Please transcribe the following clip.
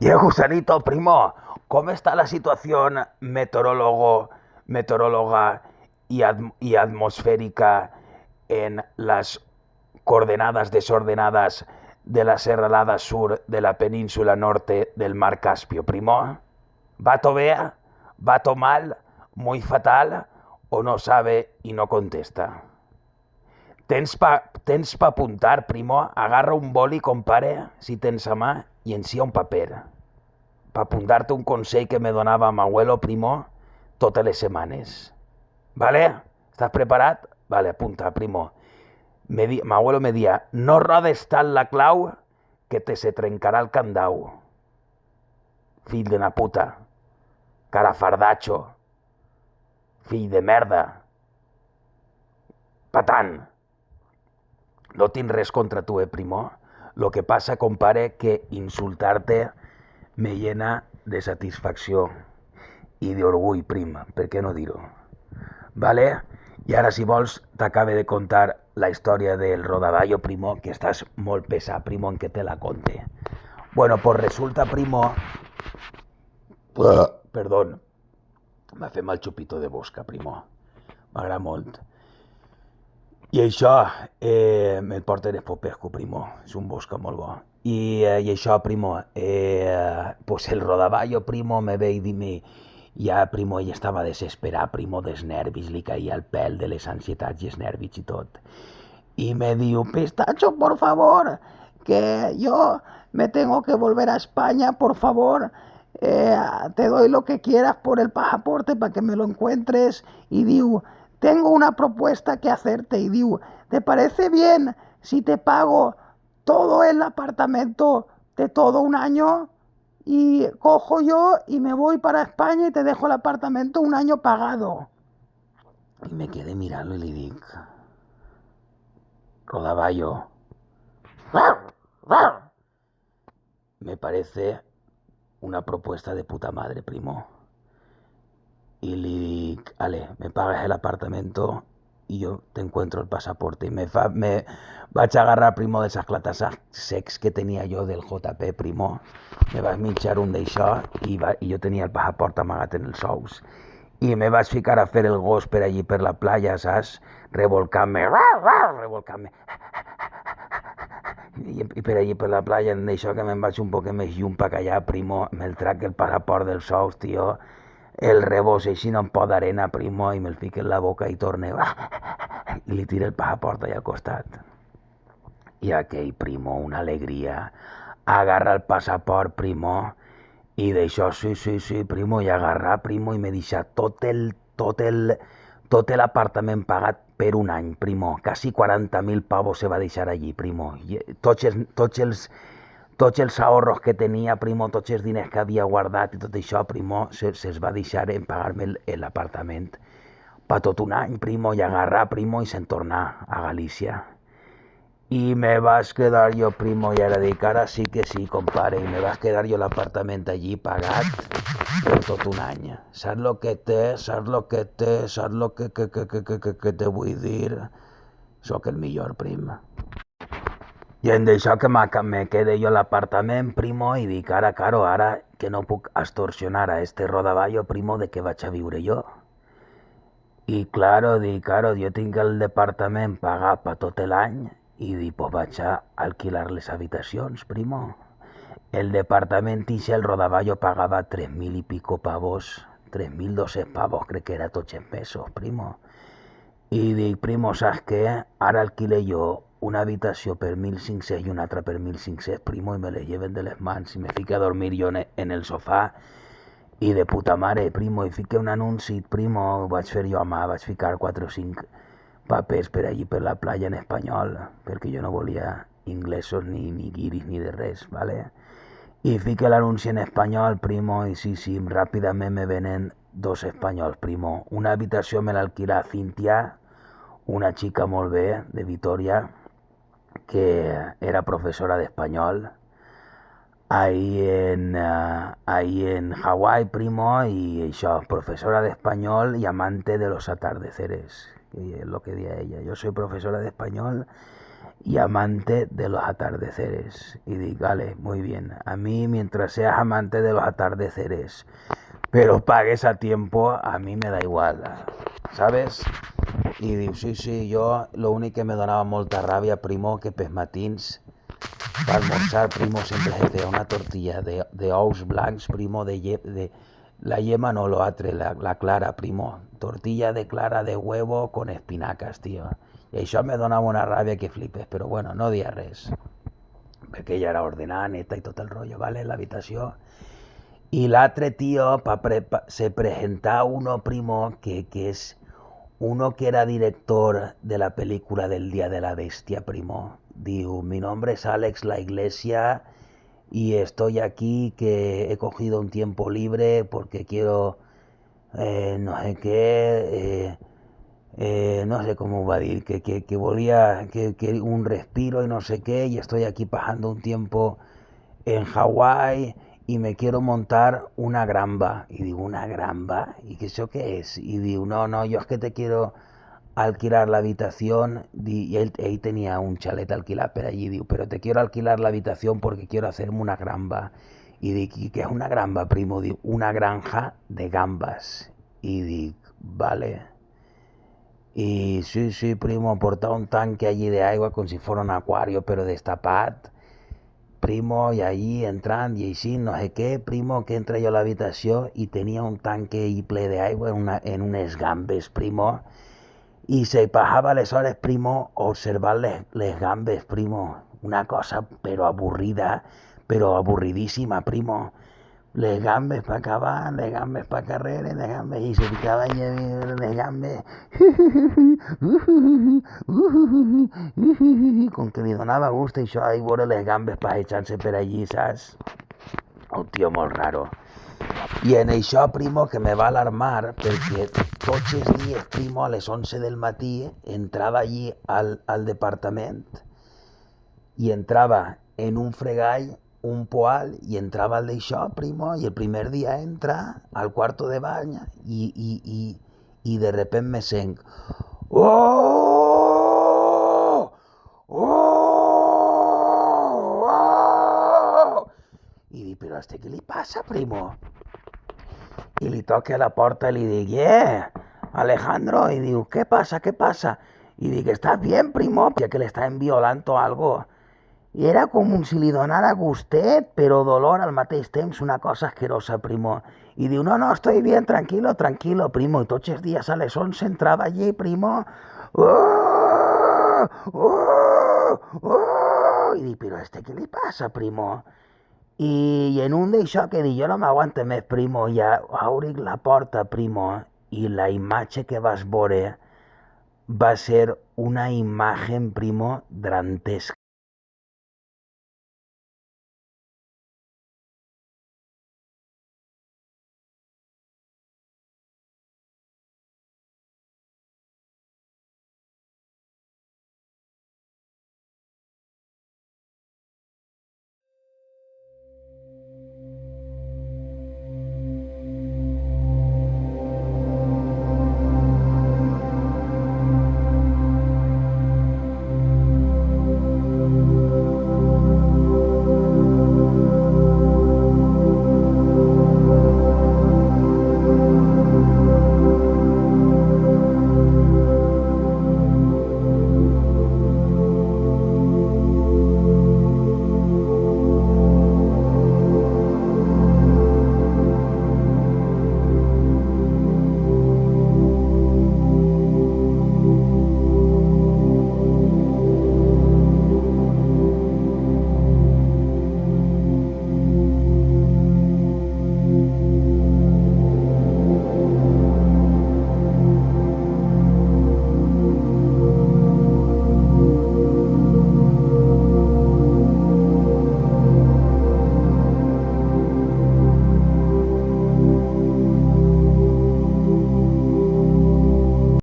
Gusanito, primo, ¿cómo está la situación meteoróloga y atmosférica en las coordenadas desordenadas de la serralada sur de la península norte del mar Caspio, primo? ¿Va todo bien? ¿Va todo mal? ¿Muy fatal? ¿O no sabe y no contesta? Tens pa apuntar, primo? Agarra un boli, compare, si tens a mà, i ensia un paper para apuntarte un consell que me donava mi abuelo, primo, totes les setmanes. ¿Vale? ¿Estás preparat? Vale, apunta, primo. Mi abuelo me dia, no rodes tant la clau que te se trencarà el candau. Fill de una puta. Carafardacho. Fill de merda. Patán. No tinc res contra tu, primo. Lo que passa, compare, que insultar-te me llena de satisfacció i d'orgull, prim, per què no dir-ho? Vale? I ara, si vols, t'acabe de contar la història del rodaballo, primo, que estàs molt pesat, primo, en què te la conte. Bueno, pues resulta, primo... Perdón, m'ha fet mal xupito de bosca, primo. M'agrada molt. I això me'l porten el popesco, primo. És un bosca molt bo. I això, primo, pues el rodaballo, primo, me ve i dime... Ja, primo, ell estava desesperat, primo, dels nervis, li caia el pèl de les ansietats i els nervis i tot. Y me dijo, Pistacho, por favor, que yo me tengo que volver a España, por favor, te doy lo que quieras por el pasaporte para que me lo encuentres. Y digo, tengo una propuesta que hacerte. Y digo, ¿te parece bien si te pago todo el apartamento de todo un año? Y cojo yo y me voy para España y te dejo el apartamento un año pagado. Y me quedé mirando y le dije, Rodaballo, me parece una propuesta de puta madre, primo. Y le digo, ale, me pagas el apartamento y yo te encuentro el pasaporte. Y me vaig agarrar, primo, de esas clatas secs que tenía yo del JP, primo. Me vaig minxar un d'això i jo tenia el passaport amagat en els ous. I me vaig ficar a fer el gos per allí per la playa, saps? Revolcant-me. I per allí per la playa, en això que me'n vaig un poc més lluny per callar, primo, me'l trac el passaport dels ous, tio, el rebós així no em pot d'arena, primo, i me'l fica en la boca i torne, i li tira el passaport allà al costat. I aquell, primo, una alegria, agarra el passaport, primo, i d'això, sí, primo, i agarrar, primo, i m'he deixat tot l'apartament pagat per un any, primo. Quasi 40.000 pavos se va deixar allí, primo. Tots els ahorros que tenia, primo, tots els diners que havia guardat i tot això, primo, se'ls va deixar en pagar-me l'apartament per tot un any, primo, i agarrar, primo, i se'n tornar a Galícia. I me vas quedar jo, primo, i ara dic, ara sí que sí, compare, i me vas quedar jo l'apartament allí pagat per tot un any. Saps lo que té, saps lo que te vull dir? Soc el millor, prim. I en d'això que me quede jo l'apartament, primo, i dic, ara, caro, ara que no puc extorsionar a este rodaballo, primo, de què vaig a viure jo. I claro, jo tinc el departament pagat per tot l'any, i dic, pues vaig a alquilar les habitacions, primo. El departament i el rodaballo pagava 3.000 y pico pavos, 3.200 pavos, crec que era tots en pesos, primo. I dic, primo, saps què? Ara alquilé jo una habitació per 1.500 i una altra per 1.500, primo, i me les lleven de les mans i me fico a dormir jo en el sofà i de puta mare, primo, i fiqué un anunci, primo, ho vaig fer jo a mà, vaig ficar 4 o 5 papers per allí per la playa en espanyol, perquè jo no volia inglesos ni guiris ni de res, ¿vale? I fiqué l'anunci en espanyol, primo, i sí, ràpidament me venen 2 espanyols, primo. Una habitació me l'alquila Cintia, una xica molt bé, de Vitoria, que era professora d'espanyol, ahí en Hawái, primo, y això, profesora de español y amante de los atardeceres, que es lo que decía ella. Yo soy profesora de español y amante de los atardeceres. Y dic, vale, muy bien, a mí mientras seas amante de los atardeceres, pero pagues a tiempo, a mí me da igual, ¿sabes? I diu, sí, sí, jo l'únic que me donava molta ràbia, primo, que pels matins, per almorzar, primo, sempre se feia una tortilla de ous blancs, primo, la yema no, lo atre, la clara, primo. Tortilla de clara de huevo con espinacas, tio. I això me donava una ràbia que flipes, però bueno, no dia res, perquè ella era ordenada, neta i tot el rotllo, ¿vale? L'habitació. I l'altre tio se presenta uno, primo, que és uno que era director de la película del Día de la Bestia, primo. Diu, mi nombre es Alex La Iglesia y estoy aquí que he cogido un tiempo libre porque quiero no sé qué, no sé cómo va a decir, que volía que un respiro y no sé qué, y estoy aquí pasando un tiempo en Hawái y me quiero montar una gramba. Y digo, ¿una gramba? ¿Y qué eso qué es? Y digo, no, no, yo es que te quiero alquilar la habitación. Y él tenía un chalet alquilar por allí. Digo, pero te quiero alquilar la habitación porque quiero hacerme una gramba. Y digo, ¿y qué es una gramba, primo? Digo, una granja de gambas. Y digo, vale. Y sí, sí, primo, portaba un tanque allí de agua como si fuera un acuario, pero destapat, primo, y allí entrant i així, no sé què, primo, que entra jo a l'habitació i tenia un tanque i ple d'aigua en unes gambes, primo, i se pasava aleshores, primo, observant les gambes, primo, una cosa però avorrida, però avorridíssima, primo, les gambes para acá van, les gambes para carrera, les gambes, y se picaba y les gambes, con que li donava gust això, i veure les gambes passejant-se per allí, saps? Un tio molt raro. I en això, primo, que me va alarmar, perquè tots els dies, primo, a les 11 del matí, entrava allí al departament i entrava en un fregall un poal y entraba al d'això, primo, y el primer día entra al cuarto de baño y de repente me sent ¡Oh! ¡Oh! ¡Oh! Y dic, però a este què li passa, primo? I li toca a la porta i li dic, Alejandro, y diu, ¿qué pasa? ¿Qué pasa? Y dic, ¿estás bien, primo? Ya que le estaven violant o algo. I era com si li donara gustet, però dolor al mateix temps, una cosa asquerosa, primo. I diu, no, no, estoy bien, tranquilo, tranquilo, primo. I tots els dies a les 11 entrava allí, primo. Oh! Oh! Oh! I dic, però a este què li passa, primo? I en un d'això que dic, jo no m'aguante més, primo, ja obri la porta, primo, i la imatge que vas veure va ser una imagen, primo, dantesca.